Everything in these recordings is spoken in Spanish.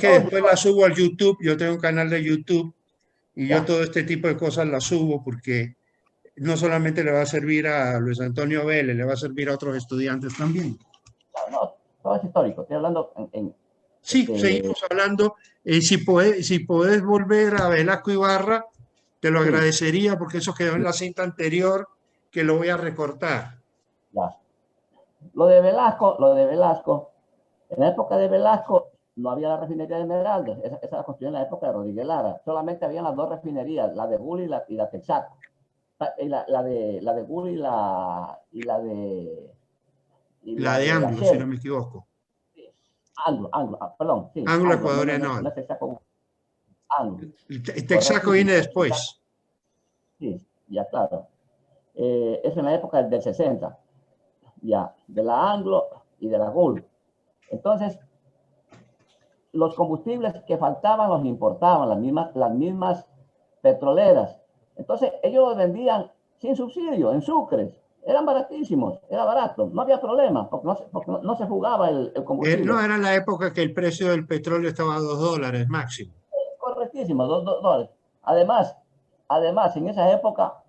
que después la subo al YouTube, yo tengo un canal de YouTube y yo todo este tipo de cosas las subo porque no solamente le va a servir a Luis Antonio Vélez, le va a servir a otros estudiantes también. No, todo es histórico. Estoy hablando Sí, seguimos hablando. Si podés volver a Velasco Ibarra, te lo agradecería porque eso quedó en la cinta anterior que lo voy a recortar. Ya. Lo de Velasco, en la época de Velasco no había la refinería de Esmeraldas, esa la construyó en la época de Rodríguez Lara, solamente habían las dos refinerías, la de Gula y la Texaco. La de Gula y la de La de la Anglo, si no Shell. me equivoco. Perdón, sí, Anglo Anglo, no, ecuatoriano. no es Texaco, Anglo. El Texaco viene después. Sí, ya claro. Es en la época del 60, ya, de la Anglo y de la Gulf. Entonces, los combustibles que faltaban los importaban, las mismas petroleras. Entonces, ellos los vendían sin subsidio, en sucres. Eran baratísimos, era barato, no había problema, porque no se jugaba el combustible. No era la época que el precio del petróleo estaba a $2 máximo. Correctísimo, $2. Además, en esa época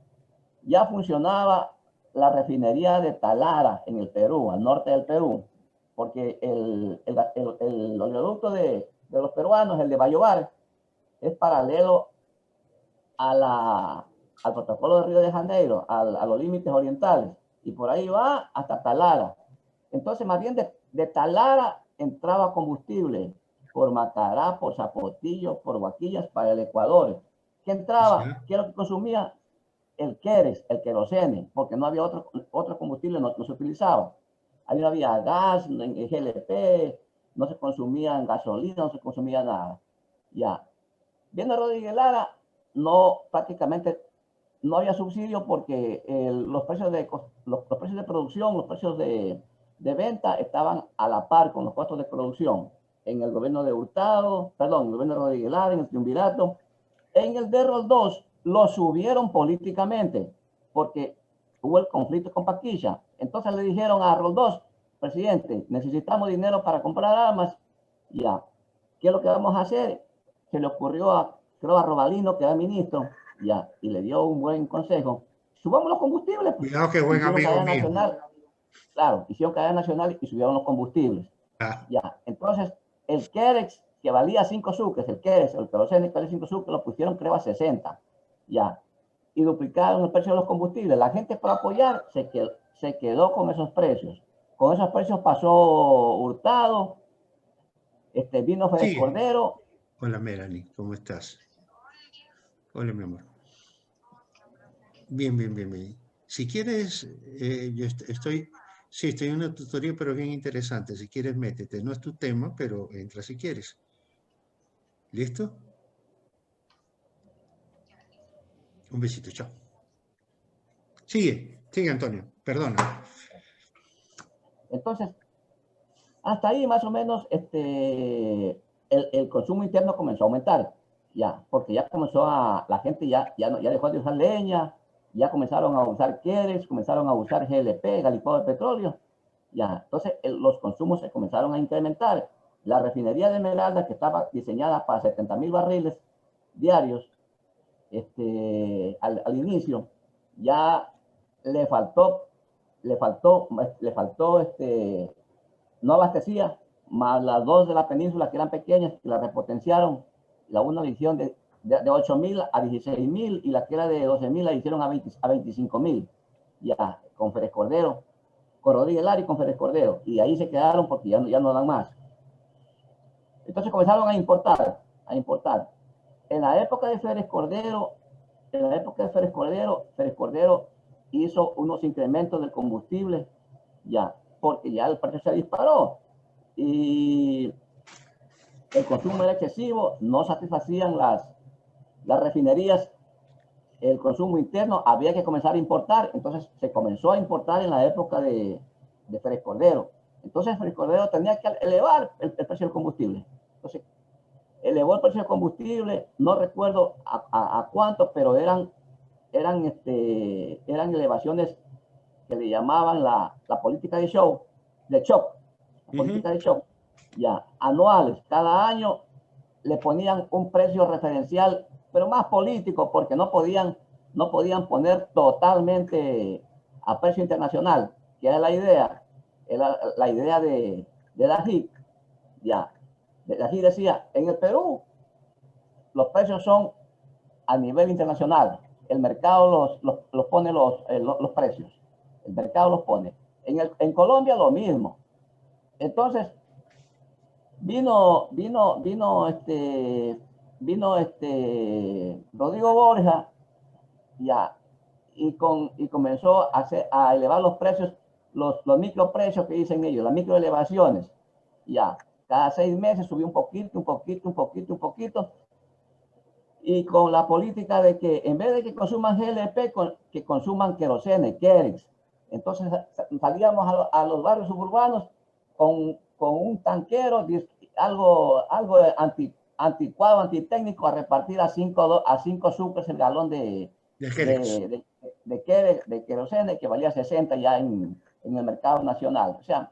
ya funcionaba la refinería de Talara en el Perú, al norte del Perú, porque el oleoducto de los peruanos, el de Bayobar, es paralelo al protocolo de Río de Janeiro, a los límites orientales, y por ahí va hasta Talara. Entonces, más bien de Talara entraba combustible por Macará, por Zapotillo, por Guaquillas, para el Ecuador. ¿Qué entraba? ¿Qué es lo que consumía? El Keres, el querosene, porque no había otro combustible, no se utilizaba. Ahí no había gas, GLP, no se consumía gasolina, no se consumía nada. Ya. Viendo a Rodríguez Lara, prácticamente no había subsidio porque los precios de producción, los precios de venta estaban a la par con los costos de producción. En el gobierno de Hurtado, perdón, en el gobierno de Rodríguez Lara, en el triunvirato. En el de Roldós lo subieron políticamente porque hubo el conflicto con Paquilla. Entonces le dijeron a Roldós, presidente, necesitamos dinero para comprar armas. Ya, ¿qué es lo que vamos a hacer? Se le ocurrió creo a Robalino, que era ministro, ya, y le dio un buen consejo. Subamos los combustibles. Pues. Cuidado que buen amigo mío. Nacional, claro, hicieron cadena nacional y subieron los combustibles. Ya, entonces el Kerex, que valía 5 sucres, el Kerex, el querosene que valía 5 sucres, lo pusieron creo a 60. Ya, y duplicaron el precio de los combustibles. La gente para apoyar se quedó con esos precios. Con esos precios pasó Hurtado, vino Félix Cordero. Hola Melanie, ¿cómo estás? Hola mi amor. Bien, bien, bien, bien. Si quieres, yo estoy en una tutoría, pero bien interesante. Si quieres, métete. No es tu tema, pero entra si quieres. ¿Listo? Un besito, chao. Sigue Antonio, perdona. Entonces, hasta ahí más o menos el consumo interno comenzó a aumentar, ya, porque ya comenzó la gente ya dejó de usar leña, ya comenzaron a usar Kerex, comenzaron a usar GLP, gas licuado de petróleo, ya, entonces los consumos se comenzaron a incrementar. La refinería de Esmeralda, que estaba diseñada para 70,000 barriles diarios, al inicio, ya le faltó, no abastecía, más las dos de la península que eran pequeñas, que la repotenciaron, la una la hicieron de 8,000 a 16,000 y la que era de 12,000 la hicieron a 25,000, ya, con Férez Cordero, con Rodríguez Lara y con Férez Cordero, y ahí se quedaron porque ya no dan más. Entonces comenzaron a importar. En la época de Férez Cordero, Férez Cordero hizo unos incrementos del combustible, ya, porque ya el precio se disparó y el consumo era excesivo, no satisfacían las refinerías el consumo interno, había que comenzar a importar, entonces se comenzó a importar en la época de Férez Cordero. Entonces Férez Cordero tenía que elevar el precio del combustible. Entonces, elevó el precio del combustible, no recuerdo a cuánto, pero eran elevaciones que le llamaban la política de shock, política de shock, ya, anuales. Cada año le ponían un precio referencial, pero más político, porque no podían poner totalmente a precio internacional, que era la idea de Dají. Ya, Dají decía, en el Perú los precios son a nivel internacional, el mercado los pone los precios, el mercado los pone. En Colombia lo mismo. Entonces, vino Rodrigo Borja, ya, y comenzó a elevar los precios, los microprecios que dicen ellos, las microelevaciones, ya. Cada 6 meses subió un poquito, y con la política de que en vez de que consuman GLP, que consuman querosene, Kerex. Entonces salíamos a los barrios suburbanos con un tanquero, algo anticuado, antitécnico, a repartir a 5 sucres el galón de querosene, que valía 60 ya en el mercado nacional. O sea,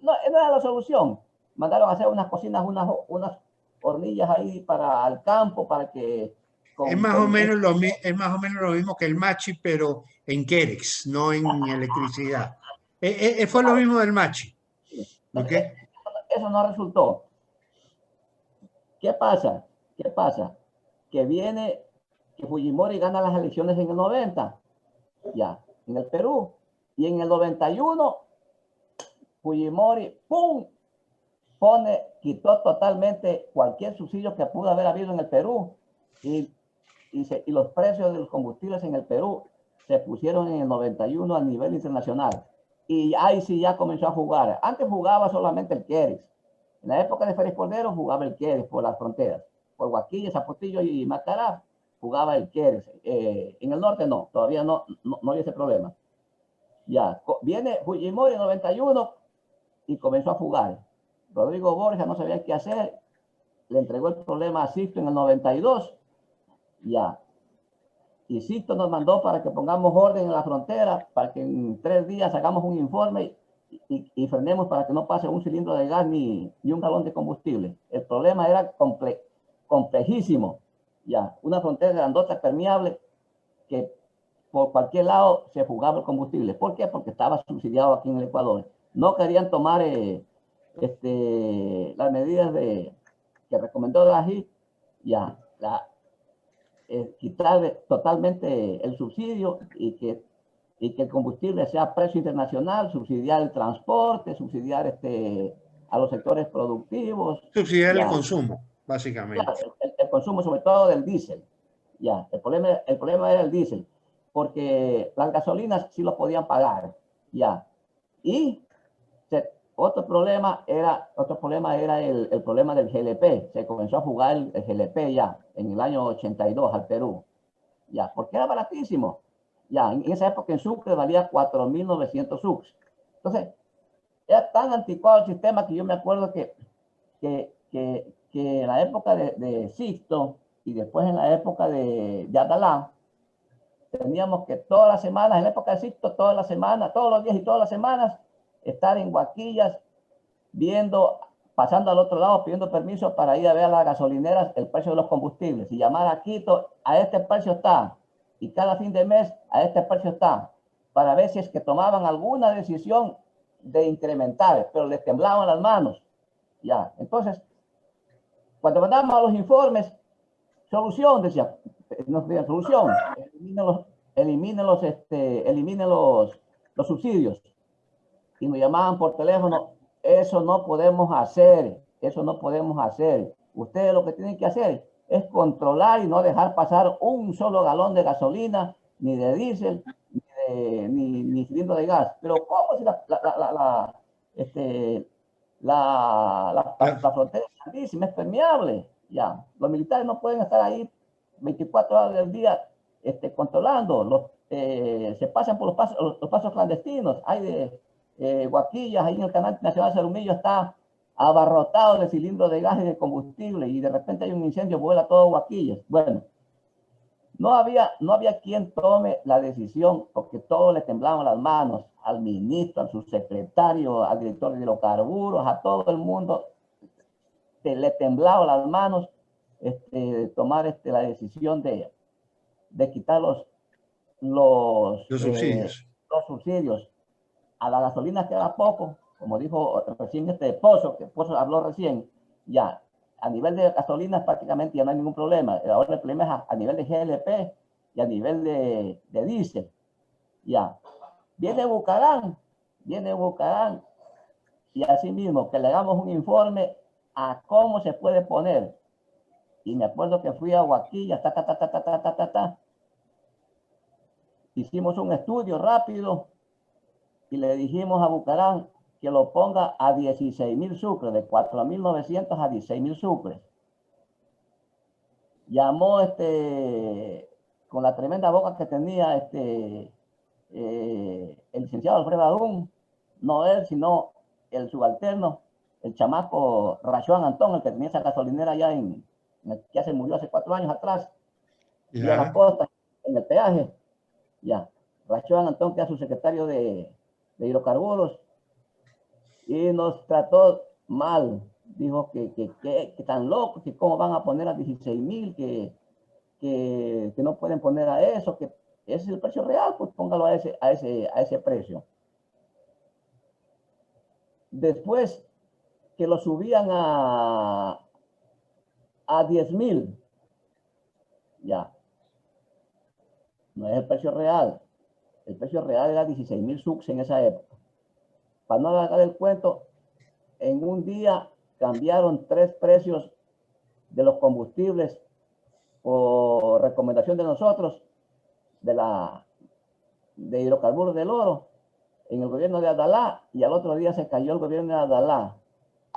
no era la solución. Mandaron a hacer unas cocinas, unas hornillas ahí para el campo, para que... Es más o menos lo mismo que el Machi, pero en Kerex, no en electricidad. Fue lo mismo del Machi. ¿Okay? Eso no resultó. ¿Qué pasa? Que Fujimori gana las elecciones en el 90, ya, en el Perú. Y en el 91, Fujimori, ¡pum!, quitó totalmente cualquier subsidio que pudo haber habido en el Perú. Y los precios de los combustibles en el Perú se pusieron en el 91 a nivel internacional. Y ahí sí ya comenzó a jugar. Antes jugaba solamente el Kerex. En la época de Félix Cordero jugaba el Kerex por las fronteras. Por Guaquilla, Zapotillo y Macará jugaba el Kerex. En el norte no, todavía no había ese problema. Ya, viene Fujimori en 91 y comenzó a jugar. Rodrigo Borja no sabía qué hacer. Le entregó el problema a Sisto en el 92. Ya. Y Sisto nos mandó para que pongamos orden en la frontera, para que en 3 días hagamos un informe y frenemos para que no pase un cilindro de gas ni un galón de combustible. El problema era complejísimo. Ya, una frontera grandota, permeable, que por cualquier lado se fugaba el combustible. ¿Por qué? Porque estaba subsidiado aquí en el Ecuador. No querían tomar las medidas que recomendó Dají, ya, quitar totalmente el subsidio y que el combustible sea a precio internacional, subsidiar el transporte, subsidiar a los sectores productivos. Subsidiar el consumo, básicamente. Claro, el consumo, sobre todo del diésel. Ya, el problema era el diésel, porque las gasolinas sí lo podían pagar. Ya. Y otro problema era el problema del GLP. Se comenzó a jugar el GLP ya en el año 82 al Perú. Ya, porque era baratísimo. Ya, en esa época en Sucre valía 4.900 sucres. Entonces, era tan anticuado el sistema que yo me acuerdo que en la época de Sisto y después en la época de Adalá, teníamos que todas las semanas, en la época de Sisto, todas las semanas, todos los días y todas las semanas, estar en Guaquillas, pasando al otro lado, pidiendo permiso para ir a ver a las gasolineras el precio de los combustibles y llamar a Quito, a este precio está, y cada fin de mes a este precio está, para ver si es que tomaban alguna decisión de incrementar, pero les temblaban las manos. Ya, entonces, cuando mandábamos a los informes, solución, decía, nos pedían solución, eliminen los subsidios. Y nos llamaban por teléfono, eso no podemos hacer. Ustedes lo que tienen que hacer es controlar y no dejar pasar un solo galón de gasolina, ni de diésel, ni cilindro de gas. Pero ¿cómo si la frontera es grandísima, es permeable? Ya, los militares no pueden estar ahí 24 horas del día controlando. Se pasan por los pasos clandestinos. Hay Guaquillas, ahí en el canal nacional Cerumillo está abarrotado de cilindros de gas y de combustible, y de repente hay un incendio, vuela todo Guaquillas. Bueno, no había quien tome la decisión, porque todos le temblaban las manos, al ministro, al subsecretario, al director de hidrocarburos, a todo el mundo. le temblaba las manos tomar la decisión de quitar los subsidios a la gasolina, que era poco, como dijo recién Pozo, que Pozo habló recién. Ya a nivel de gasolina prácticamente ya no hay ningún problema. Ahora el problema es a nivel de GLP y a nivel de diésel. Ya viene Bucarán y así mismo que le hagamos un informe a cómo se puede poner. Y me acuerdo que fui a Huaquilla, hicimos un estudio rápido y le dijimos a Bucarán que lo ponga a 16.000 sucres, de 4.900 a 16.000 sucres. Llamó con la tremenda boca que tenía el licenciado Alfredo Adún, no él, sino el subalterno, el chamaco Rachuan Antón, el que tenía esa gasolinera allá que se murió hace 4 años atrás, y a la costa, en el peaje. Ya, Rachuan Antón, que era su secretario de hidrocarburos, y nos trató mal. Dijo que tan locos, que cómo van a poner a 16.000, que no pueden poner a eso, que ese es el precio real, pues póngalo a ese precio. Después que lo subían a 10.000, ya, no es el precio real. El precio real era 16.000 sucres en esa época. Para no alargar el cuento, en un día cambiaron 3 precios de los combustibles por recomendación de nosotros, de hidrocarburos del oro, en el gobierno de Adalá, y al otro día se cayó el gobierno de Adalá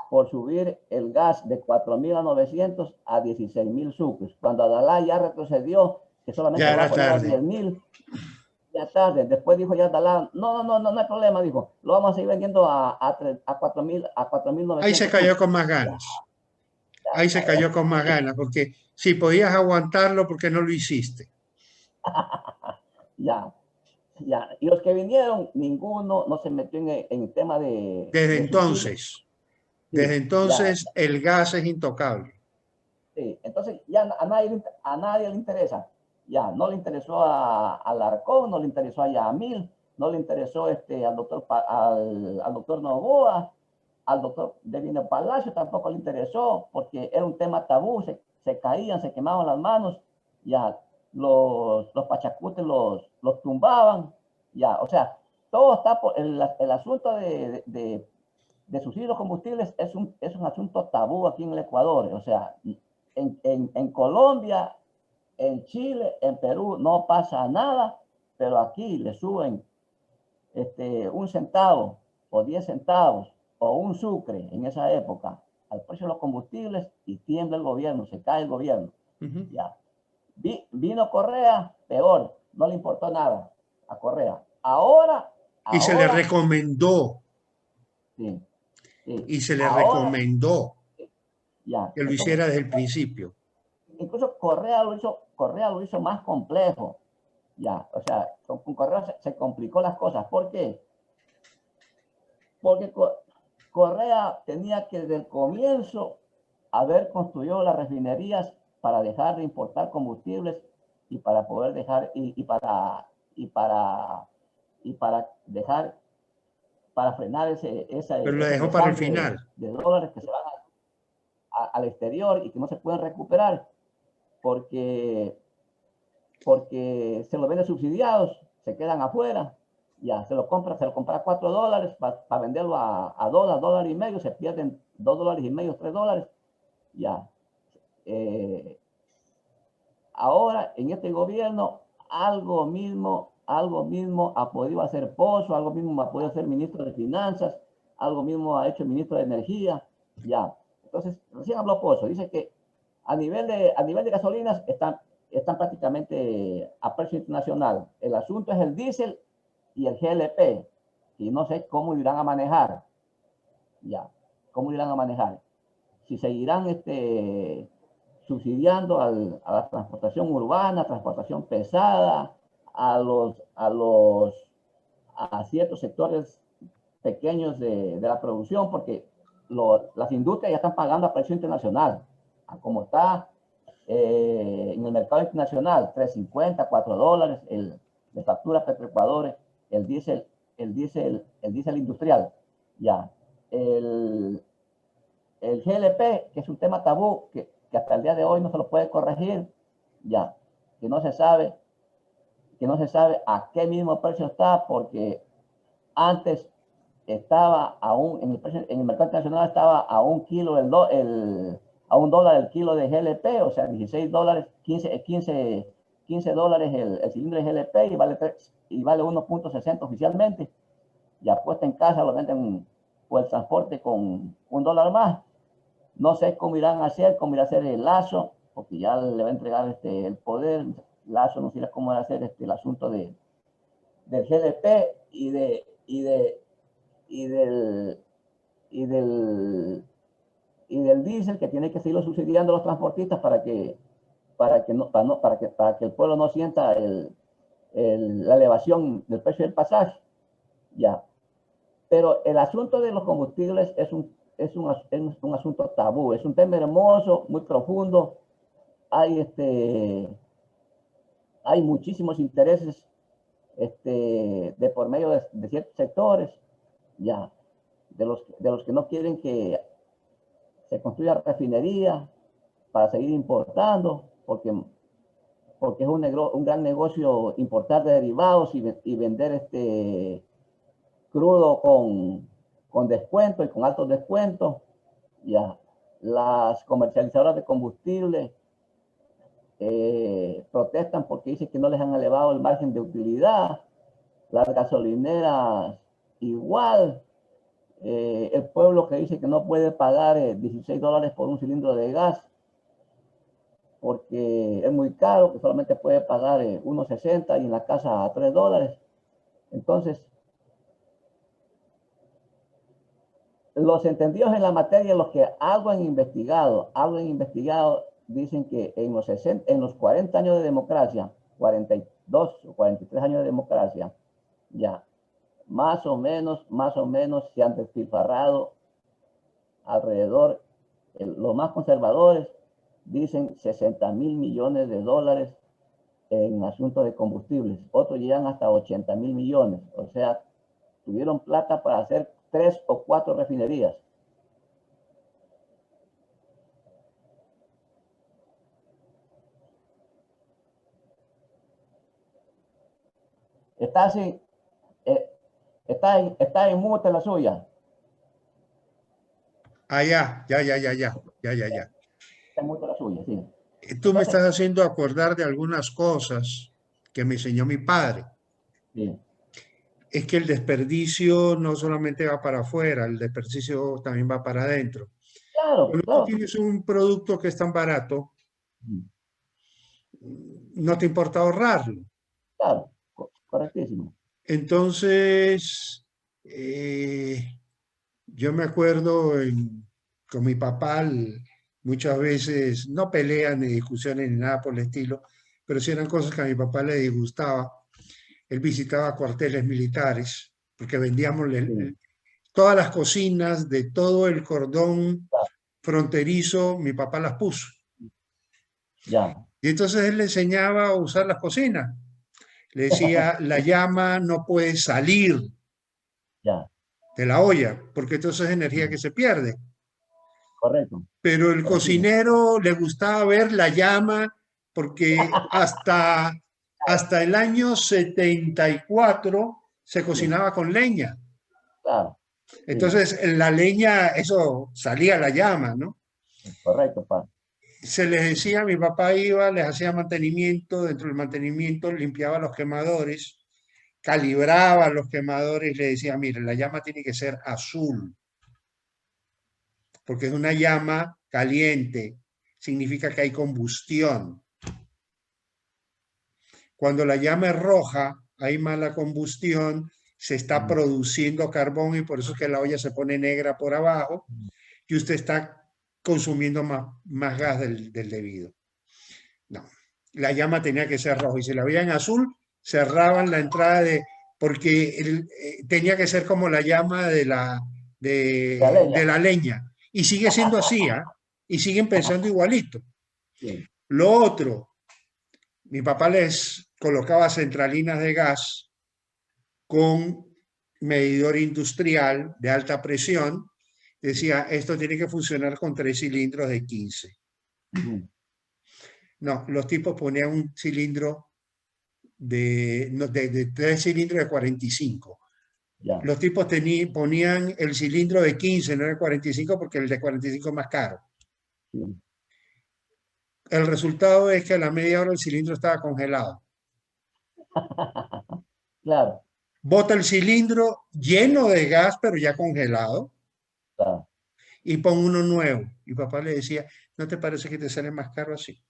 por subir el gas de 4.000 a 900 a 16.000 sucres. Cuando Adalá ya retrocedió, que solamente ya va a poner a tarde. 10.000, ya tarde. Después dijo ya Adalá, no hay problema, dijo, lo vamos a seguir vendiendo a 4.900. Ahí se cayó con más ganas. Ahí se cayó con más ganas, porque si podías aguantarlo, ¿por qué no lo hiciste? Ya. Y los que vinieron, ninguno no se metió en el tema de... Desde entonces, el gas es intocable. Sí, entonces ya a nadie le interesa. Ya, no le interesó a Alarcón, no le interesó a Yamil, no le interesó al doctor Novoa, al doctor Devino Palacio tampoco le interesó, porque era un tema tabú, se caían, se quemaban las manos, ya, los pachacutes los tumbaban, ya, o sea, todo está por el asunto de subsidios de combustibles es un asunto tabú aquí en el Ecuador, o sea, en Colombia, en Chile, en Perú no pasa nada, pero aquí le suben 1 centavo o 10 centavos o 1 sucre en esa época al precio de los combustibles y tiembla el gobierno, se cae el gobierno. Ya. Vino Correa, peor, no le importó nada a Correa. Ahora se le recomendó. Sí. Y se le recomendó que lo hiciera desde el principio. Incluso Correa lo hizo más complejo. Ya, o sea, con Correa se complicó las cosas. ¿Por qué? Porque Correa tenía que desde el comienzo haber construido las refinerías para dejar de importar combustibles y para poder dejar para frenar pero lo dejó para el final de dólares que se van al exterior y que no se pueden recuperar porque se lo venden subsidiados, se quedan afuera, ya se lo compra a $4 para venderlo a $1.5, se pierden $2.5, $3, ya. Ahora en este gobierno algo mismo ha podido hacer Pozo, algo mismo ha podido hacer el ministro de Finanzas, algo mismo ha hecho el ministro de Energía, ya. Entonces, recién habló Pozo, dice que a nivel de gasolinas están prácticamente a precio internacional. El asunto es el diésel y el GLP, y no sé cómo irán a manejar, ya, cómo irán a manejar. Si seguirán subsidiando a la transportación urbana, transportación pesada, a ciertos sectores pequeños de la producción, porque las industrias ya están pagando a precio internacional, a como está en el mercado internacional, $3.50, $4 de factura Petroecuador, el diésel industrial, ya. El GLP, que es un tema tabú, que hasta el día de hoy no se lo puede corregir, ya, que no se sabe a qué mismo precio está, porque antes estaba aún en el mercado internacional estaba a $1 el kilo de GLP, o sea, $16, 15 dólares el cilindro de GLP y vale 1.60 oficialmente. Ya puesta en casa lo venden por el transporte con $1 más. No sé cómo irán a hacer, cómo irá a hacer el Lazo, porque ya le va a entregar el poder. Lazo no sé cómo va a hacer el asunto del GLP y del diésel, que tiene que seguirlo subsidiando a los transportistas para que el pueblo no sienta la elevación del precio del pasaje. Ya. Pero el asunto de los combustibles es un asunto tabú, es un tema hermoso, muy profundo. Hay muchísimos intereses de por medio de ciertos sectores, ya, de los que no quieren que se construya refinería para seguir importando, porque es un gran negocio importar derivados y vender crudo con descuento y con altos descuentos. Ya, las comercializadoras de combustible protestan porque dicen que no les han elevado el margen de utilidad. Las gasolineras igual. El pueblo que dice que no puede pagar $16 por un cilindro de gas porque es muy caro, que solamente puede pagar 1.60 y en la casa a $3. Entonces, los entendidos en la materia, los que algo han investigado, dicen que en los 40 años de democracia, 42 o 43 años de democracia, ya, más o menos se han despilfarrado alrededor, los más conservadores dicen $60.000 millones en asuntos de combustibles, otros llegan hasta $80.000 millones, o sea, tuvieron plata para hacer 3 o 4 refinerías. Está así, está en mute la suya. Ah, ya. Está en mute la suya, sí. Tú me estás haciendo acordar de algunas cosas que me enseñó mi padre. Sí. Es que el desperdicio no solamente va para afuera, el desperdicio también va para adentro. Claro, Cuando tú claro. tienes un producto que es tan barato, no te importa ahorrarlo. Claro, correctísimo. Entonces, yo me acuerdo con mi papá, muchas veces, no peleas ni discusiones ni nada por el estilo, pero sí eran cosas que a mi papá le disgustaba. Él visitaba cuarteles militares, porque vendíamos Sí, todas las cocinas de todo el cordón claro, fronterizo, mi papá las puso. ya, Y entonces él le enseñaba a usar las cocinas. Le decía, la llama no puede salir ya, de la olla, porque entonces es energía que se pierde. correcto, Pero el correctísimo. cocinero le gustaba ver la llama porque hasta el año 74 se Sí, cocinaba con leña. claro, sí, Entonces, en la leña, eso salía la llama, ¿no? correcto, pa. Se les decía, mi papá iba, les hacía mantenimiento, dentro del mantenimiento limpiaba los quemadores, calibraba los quemadores y le decía, mire, la llama tiene que ser azul, porque es una llama caliente, significa que hay combustión. Cuando la llama es roja, hay mala combustión, se está produciendo carbón y por eso es que la olla se pone negra por abajo y usted está consumiendo más gas del debido. No, la llama tenía que ser roja y si la veían azul, cerraban la entrada porque tenía que ser como la llama leña. de la leña. Y sigue siendo así, ¿ah? Y siguen pensando igualito. Sí. Lo otro, mi papá les colocaba centralinas de gas con medidor industrial de alta presión. Decía, esto tiene que funcionar con 3 cilindros de 15. Ujú. No, los tipos ponían un cilindro de 3 cilindros de 45. Ya. Los tipos ponían el cilindro de 15, no de 45, porque el de 45 es más caro. Sí. El resultado es que a la media hora el cilindro estaba congelado. Claro, Bota el cilindro lleno de gas, pero ya congelado, claro. y pon uno nuevo. Y papá le decía, ¿no te parece que te sale más caro así?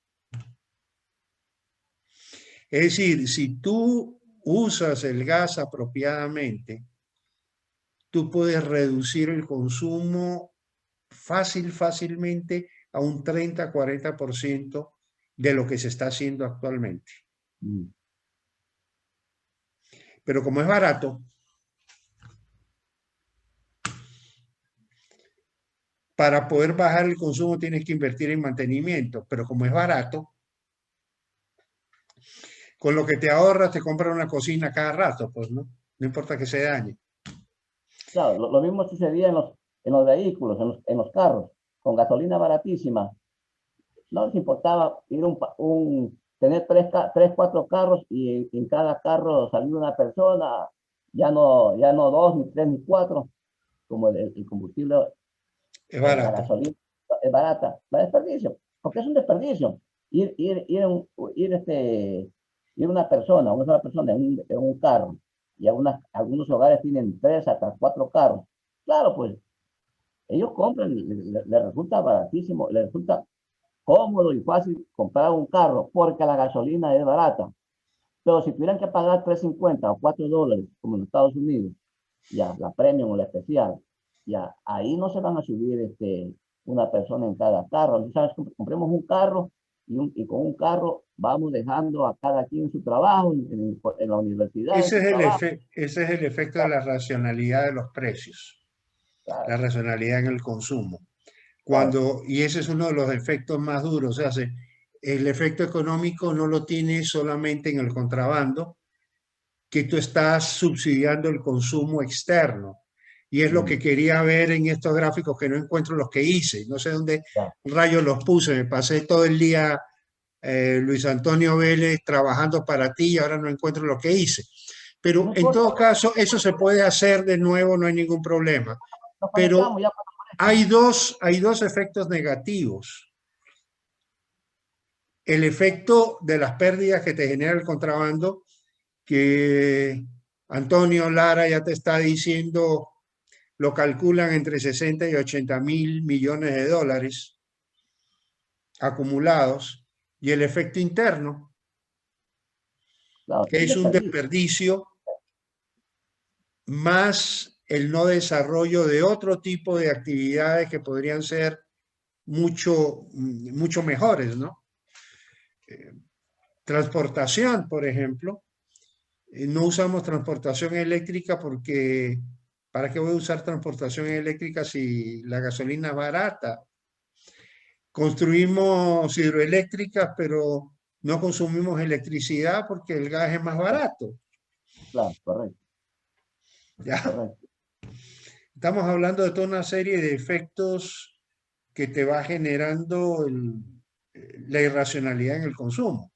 Es decir, si tú usas el gas apropiadamente, tú puedes reducir el consumo fácilmente a un 30-40% de lo que se está haciendo actualmente. Ujú. Pero como es barato, para poder bajar el consumo tienes que invertir en mantenimiento, pero como es barato, con lo que te ahorras te compras una cocina cada rato, pues no importa que se dañe. Claro, lo mismo sucedía en los vehículos, en los carros, con gasolina baratísima. No les importaba ir tener tres, cuatro carros y en cada carro salir una persona, ya no dos, ni tres, ni cuatro, como el combustible, Es la barato. gasolina es barata, la desperdicio, porque es un desperdicio. Ir, ir, ir, ir, ir una sola persona en un carro, y algunos hogares tienen tres hasta cuatro carros. Claro, pues ellos compran, les resulta baratísimo, les resulta cómodo y fácil comprar un carro porque la gasolina es barata. Pero si tuvieran que pagar 3.50 o $4, como en Estados Unidos, ya la premium o la especial, ya ahí no se van a subir una persona en cada carro. ¿Sabes? Compremos un carro y con un carro vamos dejando a cada quien su trabajo, en la universidad, en su trabajo. Ese es el efecto de la racionalidad de los precios, la Claro, racionalidad en el consumo. claro, Y ese es uno de los efectos más duros. O sea, el efecto económico no lo tiene solamente en el contrabando, que tú estás subsidiando el consumo externo. Y es lo que quería ver en estos gráficos que no encuentro los que hice. No sé dónde ya. rayos los puse. Me pasé todo el día, Luis Antonio Vélez, trabajando para ti y ahora no encuentro lo que hice. No Pero en importa, todo caso, eso se puede hacer de nuevo, no hay ningún problema. nos conectamos Pero ya cuando hay dos efectos negativos. El efecto de las pérdidas que te genera el contrabando, que Antonio Lara ya te está diciendo, lo calculan entre 60 y 80 mil millones de dólares acumulados, y el efecto interno, claro, que un es un desperdicio. desperdicio más el no desarrollo de otro tipo de actividades que podrían ser mucho mejores, ¿no? Transportación, por ejemplo. No usamos transportación eléctrica porque ¿para qué voy a usar transportación eléctrica si la gasolina es barata? Construimos hidroeléctricas, pero no consumimos electricidad porque el gas es más barato. Claro, correcto, ¿Ya? correcto. Estamos hablando de toda una serie de efectos que te va generando la irracionalidad en el consumo.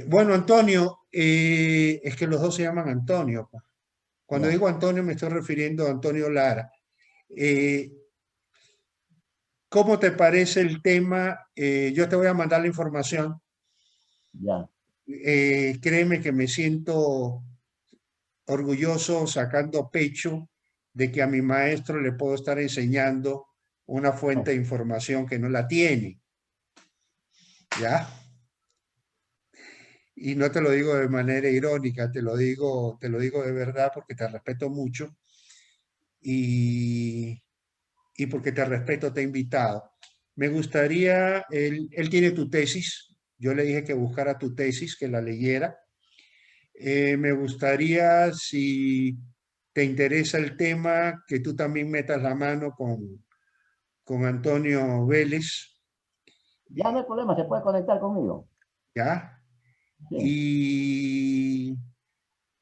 Bueno, Antonio, es que los dos se llaman Antonio, pues. Cuando Ya, digo Antonio me estoy refiriendo a Antonio Lara. Eh, ¿Cómo te parece el tema? Yo te voy a mandar la información. ya. Créeme que me siento orgulloso, sacando pecho de que a mi maestro le puedo estar enseñando una fuente de información que no la tiene. ¿Ya? Y no te lo digo de manera irónica, te lo digo de verdad porque te respeto mucho y, y porque te respeto te he invitado. Me gustaría, él tiene tu tesis, yo le dije que buscara tu tesis, que la leyera. Me gustaría si te interesa el tema, que tú también metas la mano con Antonio Vélez, Ya no hay problema, se puede conectar conmigo. ¿ya? Sí,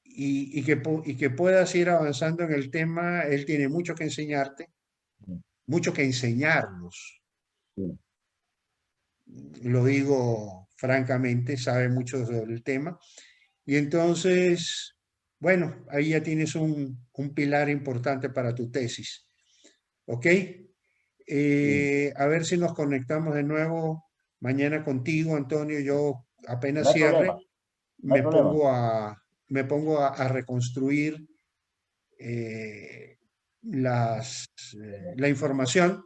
Y, y que puedas ir avanzando en el tema. Él tiene mucho que enseñarte, sí, mucho que enseñarnos. sí. Lo digo francamente, sabe mucho sobre el tema. Y entonces, bueno, ahí ya tienes un pilar importante para tu tesis. ¿Ok? Sí. A ver si nos conectamos de nuevo mañana contigo, Antonio. Yo No apenas hay problema, cierre, no hay me problema. pongo me pongo a reconstruir eh, la información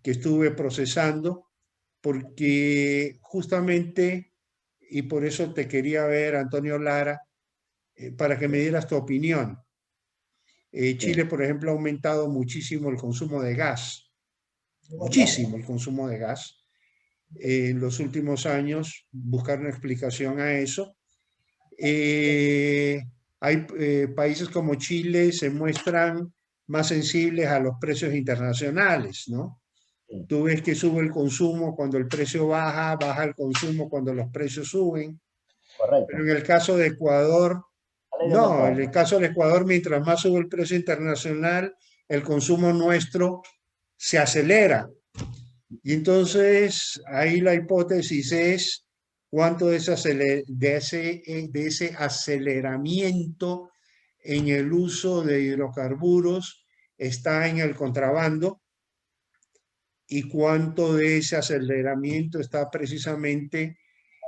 que estuve procesando, porque justamente, y por eso te quería ver, Antonio Lara, para que me dieras tu opinión. Sí, Chile, por ejemplo, ha aumentado muchísimo el consumo de gas, ya, muchísimo el consumo de gas en los últimos años, buscar una explicación a eso. Hay países como Chile se muestran más sensibles a los precios internacionales, ¿no? sí, Tú ves que sube el consumo cuando el precio baja, baja el consumo cuando los precios suben. Pero correcto. en el caso de Ecuador, La ley del no, en mercado. el caso del Ecuador, mientras más sube el precio internacional, el consumo nuestro se acelera. Y entonces ahí la hipótesis es cuánto de ese aceleramiento en el uso de hidrocarburos está en el contrabando y cuánto de ese aceleramiento está precisamente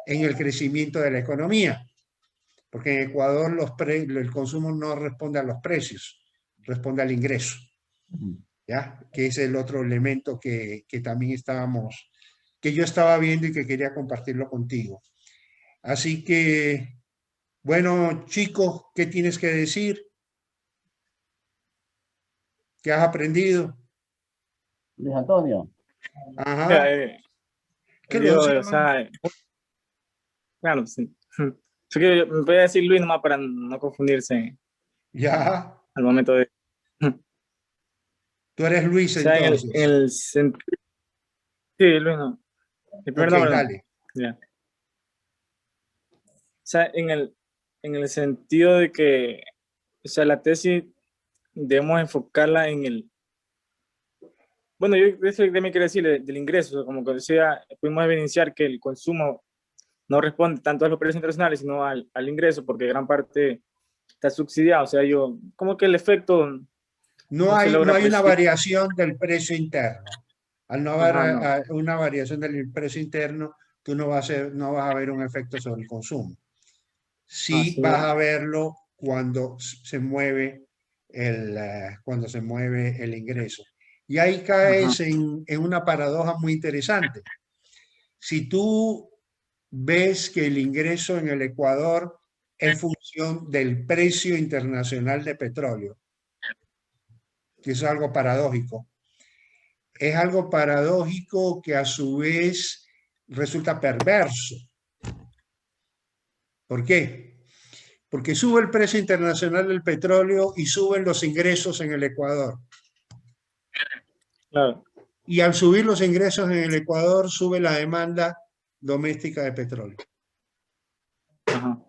en el crecimiento de la economía. Porque en Ecuador el consumo no responde a los precios, responde al ingreso. Ujú. ¿Ya? Que es el otro elemento que también que yo estaba viendo y que quería compartirlo contigo. Así que, bueno, chicos, ¿qué tienes que decir? ¿Qué has aprendido? Luis Antonio, Ajá. ¿Qué lo Aprendido, o llaman? sea, claro, sí. Así que me voy a decir Luis nomás para no confundirse Ya. al momento de... O Tú eres Luis sea, en entonces. el sentido... Sí, Luis no. El primer Ok, nombre no. dale. Ya. O sea, en el sentido de que, o sea, la tesis debemos enfocarla en el... Bueno, yo eso también quiero decir del ingreso, o sea, como que decía, pudimos evidenciar que el consumo no responde tanto a los precios internacionales, sino al ingreso, porque gran parte está subsidiado. O sea, yo, como que el efecto no se No logra hay una apreciar. variación del precio interno. Al no haber Ajá, no. una variación del precio interno, tú no vas a ver un efecto sobre el consumo. Ah, Sí sí, vas a verlo cuando se mueve cuando se mueve el ingreso. Y ahí ajá, caes en una paradoja muy interesante. Si tú ves que el ingreso en el Ecuador es función del precio internacional de petróleo, que es algo paradójico, es algo paradójico que a su vez resulta perverso. ¿Por qué? Porque sube el precio internacional del petróleo y suben los ingresos en el Ecuador. claro. Y al subir los ingresos en el Ecuador, sube la demanda doméstica de petróleo. Ajá.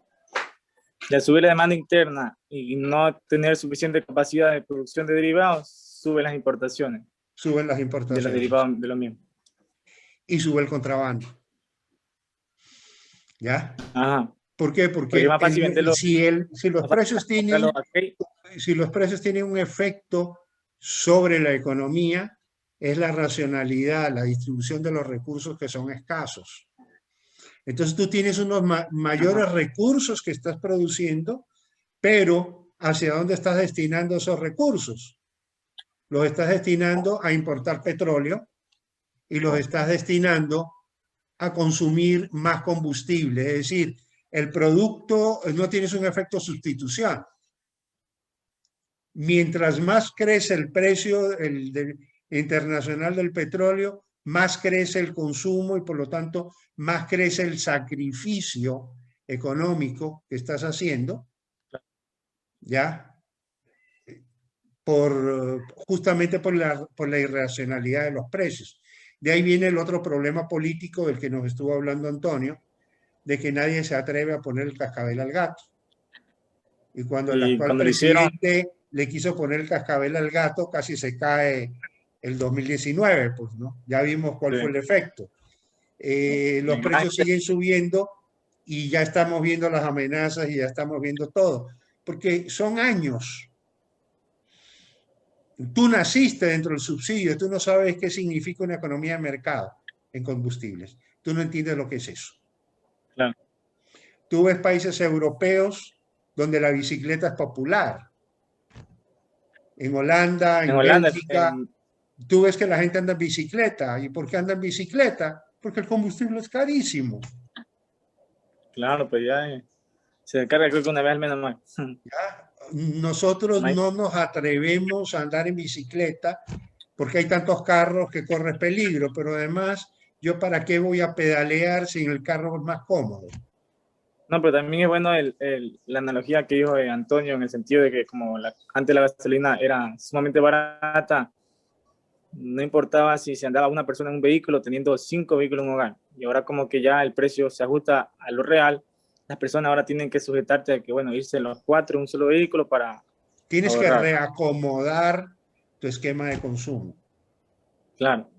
Y al subir la demanda interna y no tener suficiente capacidad de producción de derivados, suben las importaciones Suben las de los importaciones derivados de lo mismo. y sube el contrabando. ¿Ya? Ajá. ¿Por qué? Porque es Porque más fácil venderlo, si los más fácil precios comprarlo tienen, aquí. si los precios tienen un efecto sobre la economía, es la racionalidad, la distribución de los recursos que son escasos. Entonces tú tienes unos Ajá. mayores recursos que estás produciendo, pero ¿hacia dónde estás destinando esos recursos? Los estás destinando a importar petróleo y los estás destinando a consumir más combustible. Es decir, el producto no tienes un efecto sustitución. Mientras más crece el precio internacional del petróleo, más crece el consumo y por lo tanto más crece el sacrificio económico que estás haciendo, ¿ya? justamente por la irracionalidad de los precios. De ahí viene el otro problema político del que nos estuvo hablando Antonio, de que nadie se atreve a poner el cascabel al gato. Y cuando el Y actual cuando lo hicieron, presidente le quiso poner el cascabel al gato, casi se cae el 2019, pues, ¿no? Ya vimos cuál fue el efecto. Los precios siguen subiendo y ya estamos viendo las amenazas y ya estamos viendo todo, porque son años. Tú naciste dentro del subsidio, tú no sabes qué significa una economía de mercado en combustibles. Tú no entiendes lo que es eso. claro. Tú ves países europeos donde la bicicleta es popular. En Holanda, En en Holanda, Bélgica, tú ves que la gente anda en bicicleta. ¿Y por qué anda en bicicleta? Porque el combustible es carísimo. claro, pues ya se carga creo que una vez al menos más. ¿Ya? Nosotros no nos atrevemos a andar en bicicleta porque hay tantos carros que corren peligro, pero además, ¿yo para qué voy a pedalear si el carro es más cómodo? No, pero también es bueno la analogía que dijo Antonio en el sentido de que como antes la gasolina era sumamente barata, no importaba si se andaba una persona en un vehículo teniendo 5 vehículos en un hogar. Y ahora como que ya el precio se ajusta a lo real, las personas ahora tienen que sujetarse a que, bueno, irse los 4 en un solo vehículo para Tienes que ahorrar. reacomodar tu esquema de consumo. Claro.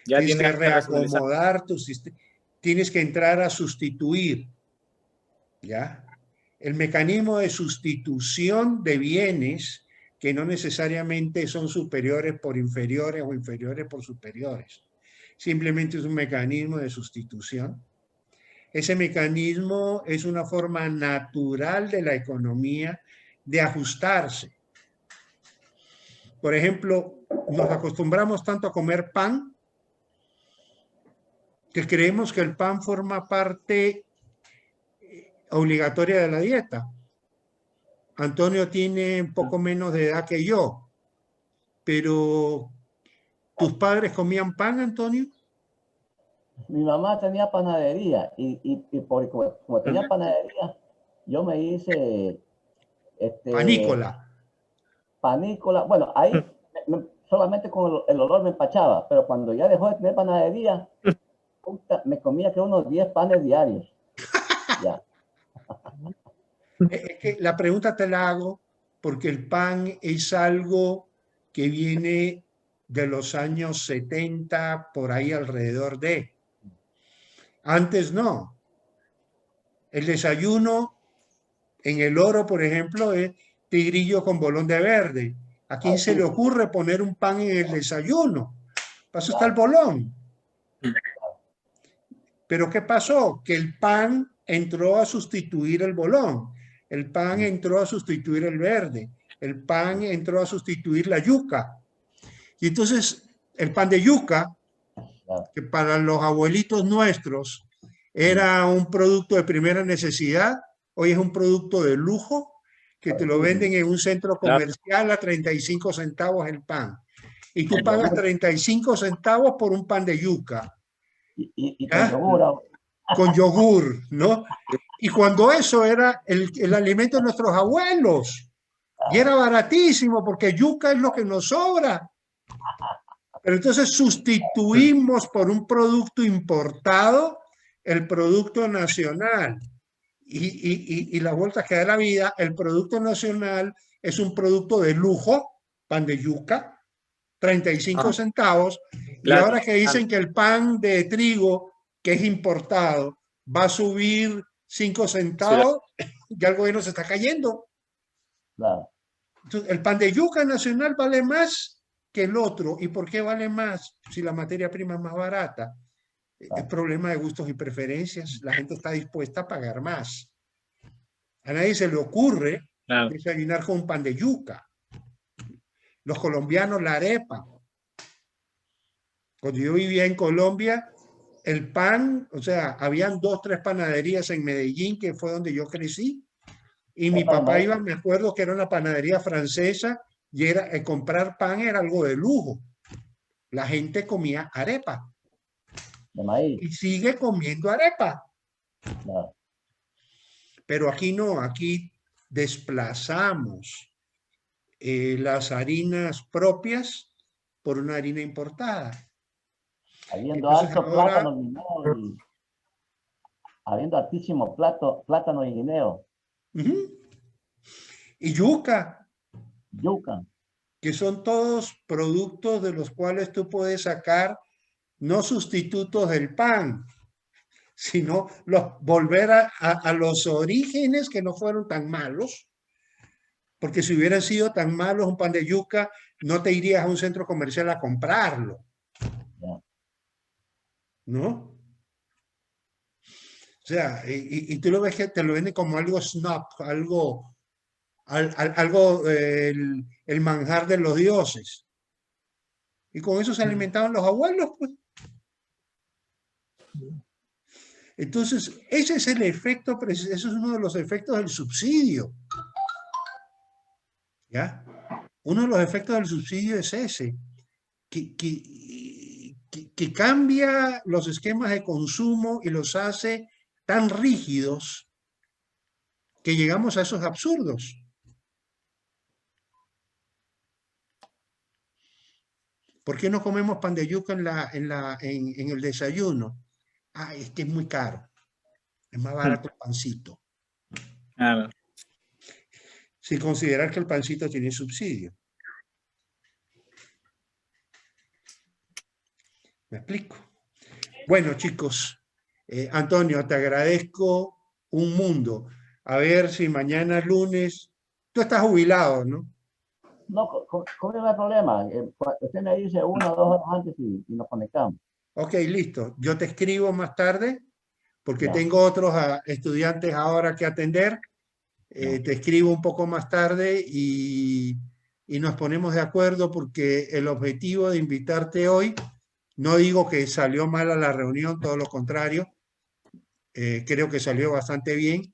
Ya Tienes que tienes que racionalizar. reacomodar tu sistema. Tienes que entrar a sustituir. ¿Ya? El mecanismo de sustitución de bienes que no necesariamente son superiores por inferiores o inferiores por superiores. Simplemente es un mecanismo de sustitución. Ese mecanismo es una forma natural de la economía de ajustarse. Por ejemplo, nos acostumbramos tanto a comer pan que creemos que el pan forma parte obligatoria de la dieta. Antonio tiene un poco menos de edad que yo, pero ¿tus padres comían pan, Antonio? Mi mamá tenía panadería y como tenía panadería, yo me hice Panícola. panícola. Bueno, ahí solamente con el olor me empachaba, pero cuando ya dejó de tener panadería, me comía que unos 10 panes diarios. Ya. Es que la pregunta te la hago porque el pan es algo que viene de los años 70, por ahí alrededor de. Antes no. El desayuno en el Oro, por ejemplo, es tigrillo con bolón de verde. ¿A quién se le ocurre poner un pan en el desayuno? Para eso está el bolón. Pero ¿qué pasó? Que el pan entró a sustituir el bolón. El pan entró a sustituir el verde. El pan entró a sustituir la yuca. Y entonces el pan de yuca, que para los abuelitos nuestros era un producto de primera necesidad, hoy es un producto de lujo que te lo venden en un centro comercial a 35 centavos el pan. Y tú pagas 35 centavos por un pan de yuca. Y con yogur. Con yogur, ¿no? Y cuando eso era el alimento de nuestros abuelos. Y era baratísimo porque yuca es lo que nos sobra. Pero entonces sustituimos por un producto importado el producto nacional. Y las vueltas que da la vida, el producto nacional es un producto de lujo, pan de yuca, 35 centavos. Y ahora que dicen que el pan de trigo, que es importado, va a subir 5 centavos, ya el gobierno se está cayendo. Entonces, el pan de yuca nacional vale más que el otro. ¿Y por qué vale más si la materia prima es más barata? Es problema de gustos y preferencias. La gente está dispuesta a pagar más. A nadie se le ocurre desayunar con un pan de yuca. Los colombianos, la arepa. Cuando yo vivía en Colombia, el pan, o sea, habían 2, 3 panaderías en Medellín, que fue donde yo crecí. Y mi papá iba, me acuerdo que era una panadería francesa, y comprar pan era algo de lujo. La gente comía arepa. De maíz. Y sigue comiendo arepa. Pero aquí no, aquí desplazamos las harinas propias por una harina importada. Habiendo Entonces, alto ahora, plátano, guineo y habiendo altísimo plátano y guineo, y yuca, yuca. que son todos productos de los cuales tú puedes sacar no sustitutos del pan, sino volver a los orígenes que no fueron tan malos, porque si hubieran sido tan malos un pan de yuca, no te irías a un centro comercial a comprarlo, ¿no? O sea, y tú lo ves que te lo venden como algo snob, algo el manjar de los dioses. Y con eso se alimentaban los abuelos, pues. Entonces, ese es el efecto, eso es uno de los efectos del subsidio. ¿Ya? Uno de los efectos del subsidio es ese, que cambia los esquemas de consumo y los hace tan rígidos que llegamos a esos absurdos. ¿Por qué no comemos pan de yuca en el desayuno? Ah, es que es muy caro. Es más barato el pancito. Claro. Sin considerar que el pancito tiene subsidio. ¿Me explico? Bueno, chicos, Antonio, te agradezco un mundo. A ver si mañana lunes... Tú estás jubilado, ¿no? No, no hay problema. Usted me dice 1 o 2 horas antes y nos conectamos. Ok, listo. Yo te escribo más tarde porque Ya. tengo otros estudiantes ahora que atender. Te escribo un poco más tarde y nos ponemos de acuerdo porque el objetivo de invitarte hoy, no digo que salió mal a la reunión, todo lo contrario, creo que salió bastante bien,